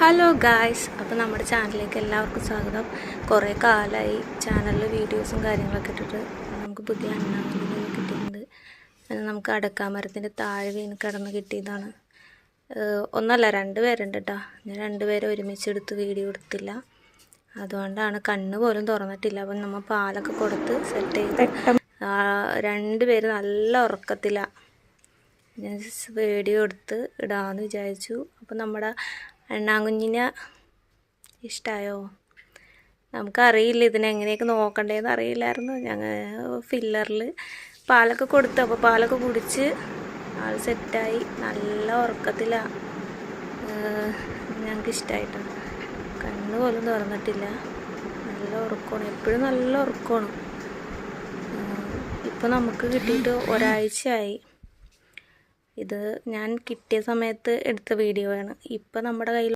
Hello guys, അപ്പോൾ നമ്മുടെ ചാനലിലേക്ക് എല്ലാവർക്കും സ്വാഗതം. കുറേ കാലമായി ചാനലിൽ വീഡിയോസും കാര്യങ്ങളൊക്കെ ഇട്ടിട്ട് നമുക്ക് പുതിയ അണ്ണാങ്കിനെ കിട്ടിയിട്ടുണ്ട്. നമുക്ക് അടക്കാമരത്തിൻ്റെ താഴെ വീണ് കിടന്ന് കിട്ടിയതാണ്. ഒന്നല്ല, 2 പേരുണ്ട് കേട്ടോ. ഞാൻ 2 പേരെ ഒരുമിച്ചെടുത്ത് വീഡിയോ എടുത്തില്ല, അതുകൊണ്ടാണ് കണ്ണ് പോലും തുറന്നിട്ടില്ല. അപ്പം നമ്മൾ പാലൊക്കെ കൊടുത്ത് സെറ്റ് ചെയ്ത് 2 പേര് നല്ല ഉറക്കത്തിലാണ്. ഞാൻ വീഡിയോ എടുത്ത് ഇടാമെന്ന് വിചാരിച്ചു. അപ്പം നമ്മുടെ അണ്ണാങ്കുഞ്ഞിനെ ഇഷ്ടമായോ? നമുക്കറിയില്ല ഇതിനെങ്ങനെയൊക്കെ നോക്കണ്ടേന്ന് അറിയില്ലായിരുന്നു. ഞങ്ങൾ ഫില്ലറിൽ പാലൊക്കെ കൊടുത്തു. അപ്പോൾ പാലൊക്കെ കുടിച്ച് ആൾ സെറ്റായി നല്ല ഉറക്കത്തിലാണ്. ഞങ്ങൾക്ക് ഇഷ്ടമായിട്ടാണ്. കണ്ണ് പോലും തുറന്നിട്ടില്ല, നല്ല ഉറക്കമാണ്, എപ്പോഴും നല്ല ഉറക്കമാണ്. ഇപ്പോൾ നമുക്ക് കിട്ടിയിട്ട് ഒരാഴ്ചയായി. ഇത് ഞാൻ കിട്ടിയ സമയത്ത് എടുത്ത വീഡിയോ ആണ്. ഇപ്പം നമ്മുടെ കയ്യിൽ